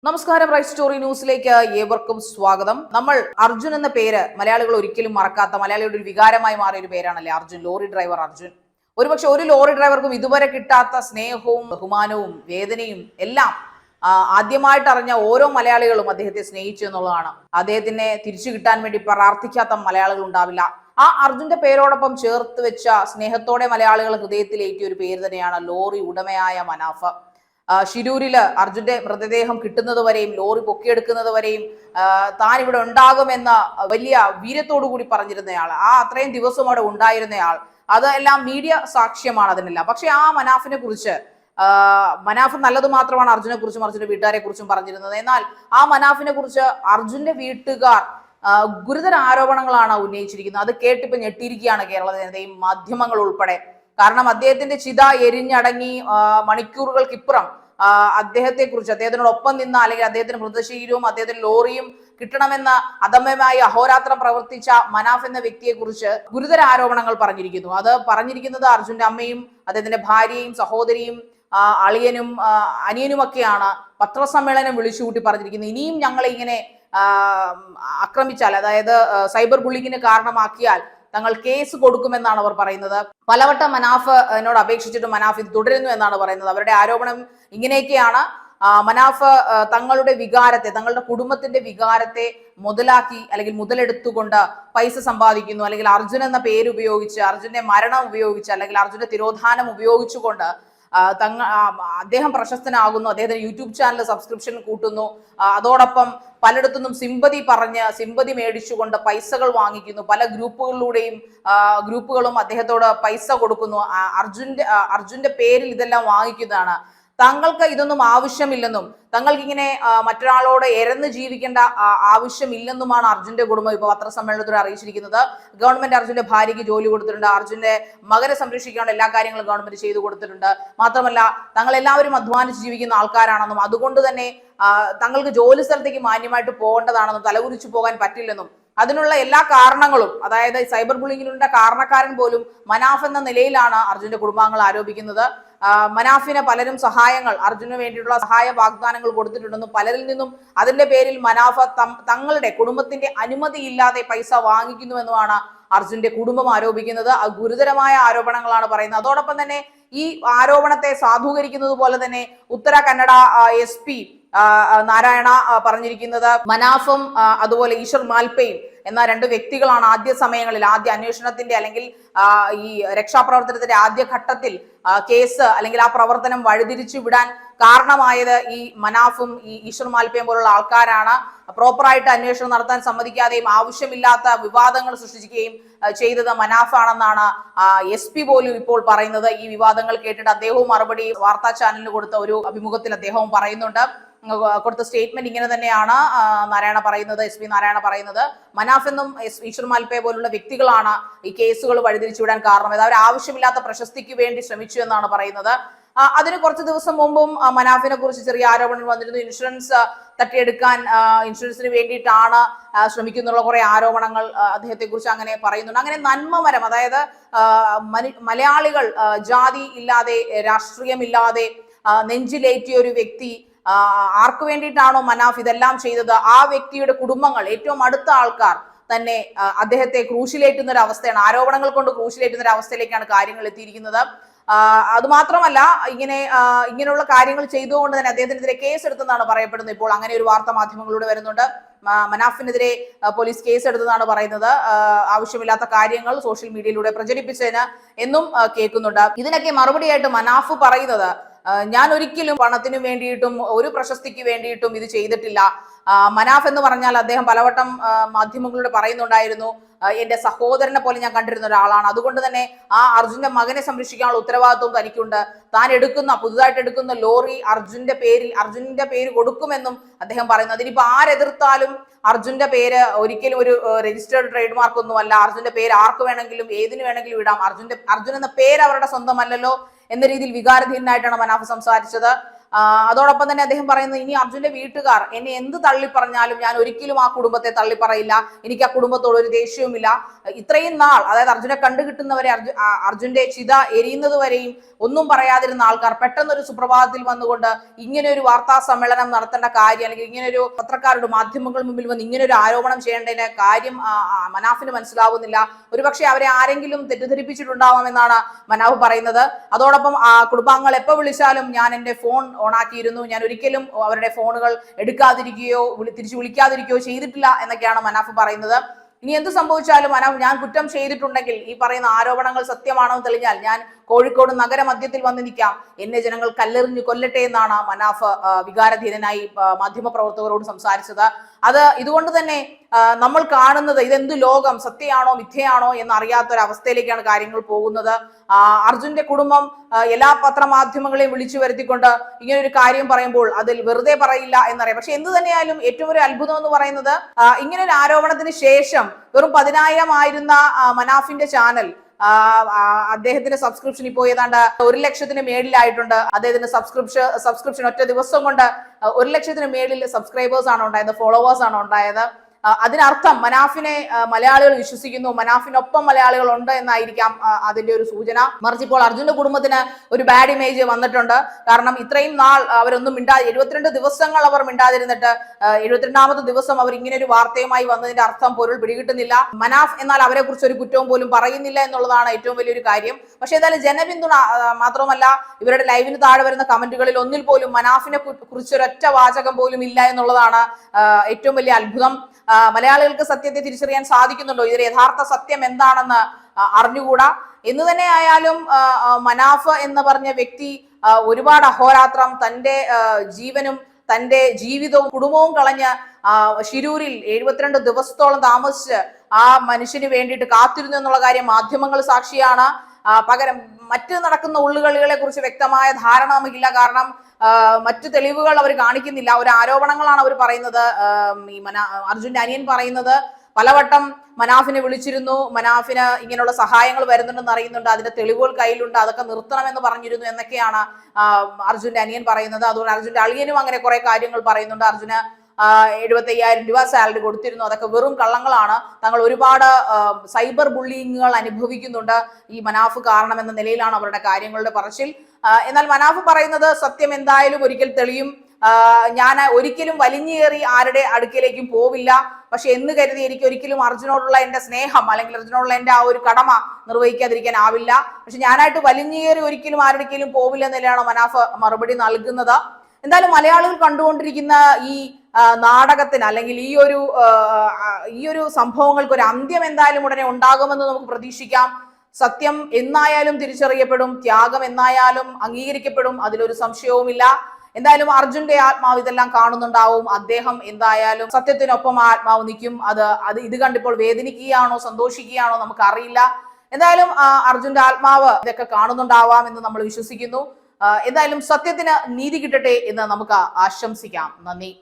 നമസ്കാരം. Right story ന്യൂസിലേക്ക് ഏവർക്കും സ്വാഗതം. നമ്മൾ അർജുൻ എന്ന പേര് മലയാളികൾ ഒരിക്കലും മറക്കാത്ത, മലയാളിയുടെ ഒരു വികാരമായി മാറിയ ഒരു പേരാണല്ലേ അർജുൻ. Lorry driver Arjun. ഒരുപക്ഷെ ഒരു ലോറി ഡ്രൈവർക്കും ഇതുവരെ കിട്ടാത്ത സ്നേഹവും ബഹുമാനവും വേദനയും എല്ലാം ആദ്യമായിട്ട് അറിഞ്ഞ ഓരോ മലയാളികളും അദ്ദേഹത്തെ സ്നേഹിച്ചു എന്നുള്ളതാണ്. അദ്ദേഹത്തിനെ തിരിച്ചു കിട്ടാൻ വേണ്ടി പ്രാർത്ഥിക്കാത്ത മലയാളികൾ ഉണ്ടാവില്ല. ആ അർജുന്റെ പേരോടൊപ്പം ചേർത്ത് വെച്ച സ്നേഹത്തോടെ മലയാളികൾ ഹൃദയത്തിലേറ്റിയ ഒരു പേര് തന്നെയാണ് ലോറി ഉടമയായ മനാഫ്. ഷിരൂരില് അർജുന്റെ മൃതദേഹം കിട്ടുന്നത് വരെയും ലോറി പൊക്കിയെടുക്കുന്നത് വരെയും താൻ ഇവിടെ ഉണ്ടാകുമെന്ന വലിയ വീര്യത്തോടു കൂടി പറഞ്ഞിരുന്നയാൾ, അത്രയും ദിവസം അവിടെ ഉണ്ടായിരുന്നയാൾ, അതെല്ലാം മീഡിയ സാക്ഷ്യമാണ് അതിനെല്ലാം. പക്ഷെ ആ മനാഫിനെ കുറിച്ച് മനാഫ് നല്ലത് മാത്രമാണ് അർജുനെ കുറിച്ചും അർജുന്റെ വീട്ടുകാരെ കുറിച്ചും പറഞ്ഞിരുന്നത്. എന്നാൽ ആ മനാഫിനെ കുറിച്ച് അർജുന്റെ വീട്ടുകാർ ഗുരുതര ആരോപണങ്ങളാണ് ഉന്നയിച്ചിരിക്കുന്നത്. അത് കേട്ടിപ്പോ ഞെട്ടിയിരിക്കുകയാണ് കേരള ജനതയും മാധ്യമങ്ങൾ ഉൾപ്പെടെ. കാരണം അദ്ദേഹത്തിന്റെ ചിത എരിഞ്ഞടങ്ങി മണിക്കൂറുകൾക്കിപ്പുറം അദ്ദേഹത്തെ കുറിച്ച്, അദ്ദേഹത്തിനോടൊപ്പം നിന്ന അല്ലെങ്കിൽ അദ്ദേഹത്തിന്റെ മൃതശരീരവും അദ്ദേഹത്തിന്റെ ലോറിയും കിട്ടണമെന്ന അദമ്യമായി അഹോരാത്രം പ്രവർത്തിച്ച മനാഫ് എന്ന വ്യക്തിയെ കുറിച്ച് ഗുരുതര ആരോപണങ്ങൾ പറഞ്ഞിരിക്കുന്നു. അത് പറഞ്ഞിരിക്കുന്നത് അർജുന്റെ അമ്മയും അദ്ദേഹത്തിന്റെ ഭാര്യയും സഹോദരിയും അളിയനും അനിയനുമൊക്കെയാണ്. പത്രസമ്മേളനം വിളിച്ചുകൂട്ടി പറഞ്ഞിരിക്കുന്നത്, ഇനിയും ഞങ്ങളെ ഇങ്ങനെ ആക്രമിച്ചാൽ, അതായത് സൈബർ ബുള്ളിങ്ങിന് കാരണമാക്കിയാൽ തങ്ങൾ കേസ് കൊടുക്കുമെന്നാണ് അവർ പറയുന്നത്. പലവട്ടം മനാഫ് എന്നോട് അപേക്ഷിച്ചിട്ട് മനാഫ് ഇത് തുടരുന്നു എന്നാണ് പറയുന്നത്. അവരുടെ ആരോപണം ഇങ്ങനെയൊക്കെയാണ്. മനാഫ് തങ്ങളുടെ വികാരത്തെ, തങ്ങളുടെ കുടുംബത്തിന്റെ വികാരത്തെ മുതലാക്കി അല്ലെങ്കിൽ മുതലെടുത്തുകൊണ്ട് പൈസ സമ്പാദിക്കുന്നു, അല്ലെങ്കിൽ അർജുൻ എന്ന പേര് ഉപയോഗിച്ച്, അർജുന്റെ മരണം ഉപയോഗിച്ച്, അല്ലെങ്കിൽ അർജുന്റെ തിരോധാനം ഉപയോഗിച്ചുകൊണ്ട് അദ്ദേഹം പ്രശസ്തനാകുന്നു. അദ്ദേഹത്തിന് യൂട്യൂബ് ചാനൽ സബ്സ്ക്രിപ്ഷൻ കൂട്ടുന്നു. അതോടൊപ്പം പലയിടത്തുനിന്നും സിമ്പതി മേടിച്ചുകൊണ്ട് പൈസകൾ വാങ്ങിക്കുന്നു. പല ഗ്രൂപ്പുകളും അദ്ദേഹത്തോട് പൈസ കൊടുക്കുന്നു. അർജുന്റെ പേരിൽ ഇതെല്ലാം വാങ്ങിക്കുന്നതാണ്. തങ്ങൾക്ക് ഇതൊന്നും ആവശ്യമില്ലെന്നും തങ്ങൾക്ക് ഇങ്ങനെ മറ്റൊരാളോട് എരന്ന് ജീവിക്കേണ്ട ആവശ്യമില്ലെന്നുമാണ് അർജുന്റെ കുടുംബം ഇപ്പോൾ പത്രസമ്മേളനത്തിൽ അറിയിച്ചിരിക്കുന്നത്. ഗവൺമെന്റ് അർജുന്റെ ഭാര്യയ്ക്ക് ജോലി കൊടുത്തിട്ടുണ്ട്. അർജുന്റെ മകനെ സംരക്ഷിക്കാനുള്ള എല്ലാ കാര്യങ്ങളും ഗവൺമെന്റ് ചെയ്തു കൊടുത്തിട്ടുണ്ട്. മാത്രമല്ല, തങ്ങൾ എല്ലാവരും അധ്വാനിച്ച് ജീവിക്കുന്ന ആൾക്കാരാണെന്നും അതുകൊണ്ട് തന്നെ തങ്ങൾക്ക് ജോലി സ്ഥലത്തേക്ക് മാന്യമായിട്ട് പോകേണ്ടതാണെന്നും തലകുരിച്ചു പോകാൻ പറ്റില്ലെന്നും അതിനുള്ള എല്ലാ കാരണങ്ങളും, അതായത് സൈബർ ബുള്ളിങ്ങിനുള്ള കാരണക്കാരൻ പോലും മനാഫ് എന്ന നിലയിലാണ് അർജുന്റെ കുടുംബാംഗങ്ങൾ ആരോപിക്കുന്നത്. മനാഫിന് പലരും സഹായങ്ങൾ, അർജുന് വേണ്ടിയിട്ടുള്ള സഹായ വാഗ്ദാനങ്ങൾ കൊടുത്തിട്ടുണ്ടെന്നും പലരിൽ നിന്നും അതിന്റെ പേരിൽ മനാഫ് തങ്ങളുടെ കുടുംബത്തിന്റെ അനുമതിയില്ലാതെ പൈസ വാങ്ങിക്കുന്നുവെന്നുമാണ് അർജുന്റെ കുടുംബം ആരോപിക്കുന്നത്. ഗുരുതരമായ ആരോപണങ്ങളാണ് പറയുന്നത്. അതോടൊപ്പം തന്നെ ഈ ആരോപണത്തെ സാധൂകരിക്കുന്നത് പോലെ തന്നെ ഉത്തര കന്നഡ SP നാരായണ പറഞ്ഞിരിക്കുന്നത്, മനാഫും അതുപോലെ ഈശ്വർ മാൽപ്പയും എന്ന രണ്ട് വ്യക്തികളാണ് ആദ്യ അന്വേഷണത്തിന്റെ അല്ലെങ്കിൽ ഈ രക്ഷാപ്രവർത്തനത്തിന്റെ ആദ്യഘട്ടത്തിൽ കേസ് അല്ലെങ്കിൽ ആ പ്രവർത്തനം വഴിതിരിച്ചു വിടാൻ കാരണമായത് ഈ മനാഫും ഈ ഈശ്വർ മാൽപ്പയും പോലുള്ള ആൾക്കാരാണ്. പ്രോപ്പറായിട്ട് അന്വേഷണം നടത്താൻ സമ്മതിക്കാതെയും ആവശ്യമില്ലാത്ത വിവാദങ്ങൾ സൃഷ്ടിക്കുകയും ചെയ്തത് മനാഫാണെന്നാണ് SP പോലും ഇപ്പോൾ പറയുന്നത്. ഈ വിവാദങ്ങൾ കേട്ടിട്ട് അദ്ദേഹവും മറുപടി വാർത്താ ചാനലിന് കൊടുത്ത ഒരു അഭിമുഖത്തിൽ അദ്ദേഹവും പറയുന്നുണ്ട്. കൊടുത്ത സ്റ്റേറ്റ്മെന്റ് ഇങ്ങനെ തന്നെയാണ് നാരായണ പറയുന്നത്. SP നാരായണ പറയുന്നത്, മനാഫ് എന്നും ഈശ്വർ മാൽപ്പയെ പോലുള്ള വ്യക്തികളാണ് ഈ കേസുകൾ വഴിതിരിച്ചുവിടാൻ കാരണം. അവർ ആവശ്യമില്ലാത്ത പ്രശസ്തിക്ക് വേണ്ടി ശ്രമിച്ചു എന്നാണ് പറയുന്നത്. അതിന് കുറച്ച് ദിവസം മുമ്പും മനാഫിനെ കുറിച്ച് ചെറിയ ആരോപണങ്ങൾ വന്നിരുന്നു. ഇൻഷുറൻസ് തട്ടിയെടുക്കാൻ, ഇൻഷുറൻസിന് വേണ്ടിയിട്ടാണ് ശ്രമിക്കുന്നുള്ള കുറെ ആരോപണങ്ങൾ അദ്ദേഹത്തെ കുറിച്ച് അങ്ങനെ പറയുന്നുണ്ട്. അങ്ങനെ നന്മമരം, അതായത് മലയാളികൾ ജാതി ഇല്ലാതെ രാഷ്ട്രീയമില്ലാതെ നെഞ്ചിലേറ്റിയ ഒരു വ്യക്തി, ആർക്കു വേണ്ടിയിട്ടാണോ മനാഫ് ഇതെല്ലാം ചെയ്തത്, ആ വ്യക്തിയുടെ കുടുംബങ്ങൾ, ഏറ്റവും അടുത്ത ആൾക്കാർ തന്നെ അദ്ദേഹത്തെ ക്രൂശിലേറ്റുന്ന ഒരു അവസ്ഥയാണ്. ആരോപണങ്ങൾ കൊണ്ട് ക്രൂശിലേറ്റുന്ന ഒരു അവസ്ഥയിലേക്കാണ് കാര്യങ്ങൾ എത്തിയിരിക്കുന്നത്. അതുമാത്രമല്ല, ഇങ്ങനെയുള്ള കാര്യങ്ങൾ ചെയ്തുകൊണ്ട് തന്നെ അദ്ദേഹത്തിനെതിരെ കേസ് എടുത്തെന്നാണ് പറയപ്പെടുന്നത്. ഇപ്പോൾ അങ്ങനെ ഒരു വാർത്ത മാധ്യമങ്ങളിലൂടെ വരുന്നുണ്ട്. മനാഫിനെതിരെ പോലീസ് കേസ് എടുത്തതാണ് പറയുന്നത്. ആവശ്യമില്ലാത്ത കാര്യങ്ങൾ സോഷ്യൽ മീഡിയയിലൂടെ പ്രചരിപ്പിച്ചതിന് എന്നും കേൾക്കുന്നുണ്ട്. ഇതിനൊക്കെ മറുപടിയായിട്ട് മനാഫ് പറയുന്നത്, ഞാൻ ഒരിക്കലും പണത്തിനു വേണ്ടിയിട്ടും ഒരു പ്രശസ്തിക്ക് വേണ്ടിയിട്ടും ഇത് ചെയ്തിട്ടില്ല. മനാഫ് എന്ന് പറഞ്ഞാൽ അദ്ദേഹം പലവട്ടം മാധ്യമങ്ങളോട് പറയുന്നുണ്ടായിരുന്നു, എന്റെ സഹോദരനെ പോലെ ഞാൻ കണ്ടിരുന്ന ഒരാളാണ്. അതുകൊണ്ട് തന്നെ ആ അർജുന്റെ മകനെ സംരക്ഷിക്കാനുള്ള ഉത്തരവാദിത്വം തനിക്കുണ്ട്. താൻ പുതുതായിട്ട് എടുക്കുന്ന ലോറി അർജുന്റെ പേര് കൊടുക്കുമെന്നും അദ്ദേഹം പറയുന്നു. അതിനിപ്പോ ആരെതിർത്താലും അർജുന്റെ പേര് ഒരിക്കലും ഒരു രജിസ്റ്റേർഡ് ട്രേഡ് മാർക്ക് ഒന്നുമല്ല. അർജുന്റെ പേര് ആർക്ക് വേണമെങ്കിലും ഏതിനു വേണമെങ്കിലും ഇടാം. അർജുൻ എന്ന പേര് അവരുടെ സ്വന്തമല്ലല്ലോ എന്ന രീതിയിൽ വികാരധീനായിട്ടാണ് മനാഫ് സംസാരിച്ചത്. അതോടൊപ്പം തന്നെ അദ്ദേഹം പറയുന്നത്, ഇനി അർജുന്റെ വീട്ടുകാർ എന്നെ എന്ത് തള്ളി പറഞ്ഞാലും ഞാൻ ഒരിക്കലും ആ കുടുംബത്തെ തള്ളി പറയില്ല, എനിക്ക് ആ കുടുംബത്തോട് ഒരു ദേഷ്യവുമില്ല. ഇത്രയും നാൾ, അതായത് അർജുനെ കണ്ടുകിട്ടുന്നവരെ, അർജുന്റെ ചിത എരിയുന്നത് വരെയും ഒന്നും പറയാതിരുന്ന ആൾക്കാർ പെട്ടെന്നൊരു സുപ്രഭാതത്തിൽ വന്നുകൊണ്ട് ഇങ്ങനെ ഒരു വാർത്താ സമ്മേളനം നടത്തേണ്ട കാര്യം, അല്ലെങ്കിൽ ഇങ്ങനെ ഒരു പത്രക്കാരുടെ മാധ്യമങ്ങൾ മുമ്പിൽ വന്ന് ഇങ്ങനെ ഒരു ആരോപണം ചെയ്യേണ്ടതിന്റെ കാര്യം മനാഫിന് മനസ്സിലാവുന്നില്ല. ഒരുപക്ഷെ അവരെ ആരെങ്കിലും തെറ്റിദ്ധരിപ്പിച്ചിട്ടുണ്ടാവാമെന്നാണ് മനാഫ് പറയുന്നത്. അതോടൊപ്പം കുടുംബാംഗങ്ങൾ എപ്പോൾ വിളിച്ചാലും ഞാൻ എൻ്റെ ഫോൺ ഓണാക്കിയിരുന്നു, ഞാൻ ഒരിക്കലും അവരുടെ ഫോണുകൾ എടുക്കാതിരിക്കുകയോ തിരിച്ചു വിളിക്കാതിരിക്കുകയോ ചെയ്തിട്ടില്ല എന്നൊക്കെയാണ് മനാഫ് പറയുന്നത്. ഇനി എന്ത് സംഭവിച്ചാലും ഞാൻ കുറ്റം ചെയ്തിട്ടുണ്ടെങ്കിൽ, ഈ പറയുന്ന ആരോപണങ്ങൾ സത്യമാണെന്ന് തെളിഞ്ഞാൽ ഞാൻ കോഴിക്കോട് നഗരമധ്യത്തിൽ വന്ന് നിൽക്കാം, എന്നെ ജനങ്ങൾ കല്ലെറിഞ്ഞു കൊല്ലട്ടെ എന്നാണ് മനാഫ് വികാരധീനനായി മാധ്യമപ്രവർത്തകരോട് സംസാരിച്ചത്. ഇതുകൊണ്ട് തന്നെ നമ്മൾ കാണുന്നത് ഇതെന്തു ലോകം, സത്യമാണോ മിഥ്യയാണോ എന്നറിയാത്തൊരവസ്ഥയിലേക്കാണ് കാര്യങ്ങൾ പോകുന്നത്. അർജുന്റെ കുടുംബം എല്ലാ പത്രമാധ്യമങ്ങളെയും വിളിച്ചു വരുത്തിക്കൊണ്ട് ഇങ്ങനെ ഒരു കാര്യം പറയുമ്പോൾ അതിൽ വെറുതെ പറയില്ല എന്നറിയാം. പക്ഷെ എന്ത് തന്നെയായാലും ഏറ്റവും ഒരു അത്ഭുതം എന്ന് പറയുന്നത്, ഇങ്ങനെ ഒരു ആരോപണത്തിന് ശേഷം വെറും 10,000 ആയിരുന്ന മനാഫിന്റെ ചാനൽ, അദ്ദേഹത്തിന്റെ സബ്സ്ക്രിപ്ഷൻ ഇപ്പോൾ ഏതാണ്ട് 1,00,000 മേളിലായിട്ടുണ്ട്. അദ്ദേഹത്തിന്റെ സബ്സ്ക്രിപ്ഷൻ ഒറ്റ ദിവസം കൊണ്ട് 1,00,000 മേളിൽ സബ്സ്ക്രൈബേഴ്സ് ആണ് ഉണ്ടായത്, ഫോളോവേഴ്സ് ആണ് ഉണ്ടായത്. അതിനർത്ഥം മനാഫിനെ മലയാളികൾ വിശ്വസിക്കുന്നു, മനാഫിനൊപ്പം മലയാളികൾ ഉണ്ട് എന്നായിരിക്കാം അതിന്റെ ഒരു സൂചന. മറിച്ച് ഇപ്പോൾ അർജുന്റെ കുടുംബത്തിന് ഒരു ബാഡ് ഇമേജ് വന്നിട്ടുണ്ട്. കാരണം ഇത്രയും നാൾ അവരൊന്നും 72 ദിവസങ്ങൾ അവർ മിണ്ടാതിരുന്നിട്ട് 72ാമത്തെ ദിവസം അവർ ഇങ്ങനെ ഒരു വാർത്തയുമായി വന്നതിന്റെ അർത്ഥം പൊരുൾ പിടികിട്ടുന്നില്ല. മനാഫ് എന്നാൽ അവരെ കുറിച്ച് ഒരു കുറ്റവും പോലും പറയുന്നില്ല എന്നുള്ളതാണ് ഏറ്റവും വലിയൊരു കാര്യം. പക്ഷെ എന്തായാലും ജനപിന്തുണ മാത്രമല്ല, ഇവരുടെ ലൈവിന് താഴെ വരുന്ന കമന്റുകളിൽ ഒന്നിൽ പോലും മനാഫിനെ കുറിച്ച് ഒരൊറ്റ വാചകം പോലും ഇല്ല എന്നുള്ളതാണ് ഏറ്റവും വലിയ അത്ഭുതം. മലയാളികൾക്ക് സത്യത്തെ തിരിച്ചറിയാൻ സാധിക്കുന്നുണ്ടോ? ഇതിന്റെ യഥാർത്ഥ സത്യം എന്താണെന്ന് അറിഞ്ഞുകൂടാ. എന്ന് തന്നെ ആയാലും മനാഫ് എന്ന് പറഞ്ഞ വ്യക്തി ഒരുപാട് അഹോരാത്രം തന്റെ ജീവനും തന്റെ ജീവിതവും കുടുംബവും കളഞ്ഞ് ശിരൂരിൽ 72 ദിവസത്തോളം താമസിച്ച് ആ മനുഷ്യന് വേണ്ടിയിട്ട് കാത്തിരുന്നു എന്നുള്ള കാര്യം മാധ്യമങ്ങൾ സാക്ഷിയാണ്. പകരം മറ്റ് നടക്കുന്ന ഉള്ളുകളികളെ കുറിച്ച് വ്യക്തമായ ധാരണ നമുക്കില്ല. കാരണം മറ്റു തെളിവുകൾ അവർ കാണിക്കുന്നില്ല, ഒരു ആരോപണങ്ങളാണ് അവർ പറയുന്നത്. ഈ അർജുന്റെ അനിയൻ പറയുന്നത് പലവട്ടം മനാഫിനെ വിളിച്ചിരുന്നു, മനാഫിന് ഇങ്ങനെയുള്ള സഹായങ്ങൾ വരുന്നുണ്ടെന്ന് അറിയുന്നുണ്ട്, അതിന്റെ തെളിവുകൾ കയ്യിലുണ്ട്, അതൊക്കെ നിർത്തണമെന്ന് പറഞ്ഞിരുന്നു എന്നൊക്കെയാണ് അർജുന്റെ അനിയൻ പറയുന്നത്. അതുകൊണ്ട് അർജുന്റെ അളിയനും അങ്ങനെ കുറെ കാര്യങ്ങൾ പറയുന്നുണ്ട്. അർജുന് 75,000 രൂപ സാലറി കൊടുത്തിരുന്നു, അതൊക്കെ വെറും കള്ളങ്ങളാണ്. തങ്ങൾ ഒരുപാട് സൈബർ ബുള്ളിങ്ങുകൾ അനുഭവിക്കുന്നുണ്ട് ഈ മനാഫ് കാരണം എന്ന നിലയിലാണ് അവരുടെ കാര്യങ്ങളുടെ പറച്ചിൽ. എന്നാൽ മനാഫ് പറയുന്നത് സത്യം എന്തായാലും ഒരിക്കൽ തെളിയും, ഞാൻ ഒരിക്കലും വലിഞ്ഞേറി ആരുടെ അടുക്കിലേക്കും പോവില്ല. പക്ഷെ എന്ന് കരുതി എനിക്ക് ഒരിക്കലും അർജുനോടുള്ള എന്റെ സ്നേഹം അല്ലെങ്കിൽ അർജുനോടുള്ള എന്റെ ആ ഒരു കടമ നിർവഹിക്കാതിരിക്കാനാവില്ല. പക്ഷെ ഞാനായിട്ട് വലിഞ്ഞേറി ഒരിക്കലും ആരുടെക്കലും പോവില്ല എന്നല്ലാണ് മനാഫ് മറുപടി നൽകുന്നത്. എന്തായാലും മലയാളികൾ കണ്ടുകൊണ്ടിരിക്കുന്ന ഈ നാടകത്തിന് അല്ലെങ്കിൽ ഈ ഒരു സംഭവങ്ങൾക്ക് ഒരു അന്ത്യം എന്തായാലും ഉടനെ ഉണ്ടാകുമെന്ന് നമുക്ക് പ്രതീക്ഷിക്കാം. സത്യം എന്നായാലും തിരിച്ചറിയപ്പെടും, ത്യാഗം എന്നായാലും അംഗീകരിക്കപ്പെടും, അതിലൊരു സംശയവുമില്ല. എന്തായാലും അർജുന്റെ ആത്മാവ് ഇതെല്ലാം കാണുന്നുണ്ടാവും. അദ്ദേഹം എന്തായാലും സത്യത്തിനൊപ്പം ആത്മാവ് നിൽക്കും. ഇത് കണ്ടിപ്പോൾ വേദനിക്കുകയാണോ സന്തോഷിക്കുകയാണോ നമുക്ക് അറിയില്ല. എന്തായാലും അർജുന്റെ ആത്മാവ് ഇതൊക്കെ കാണുന്നുണ്ടാവാം എന്ന് നമ്മൾ വിശ്വസിക്കുന്നു. എന്തായാലും സത്യത്തിന് നീതി കിട്ടട്ടെ എന്ന് നമുക്ക് ആശംസിക്കാം. നന്ദി.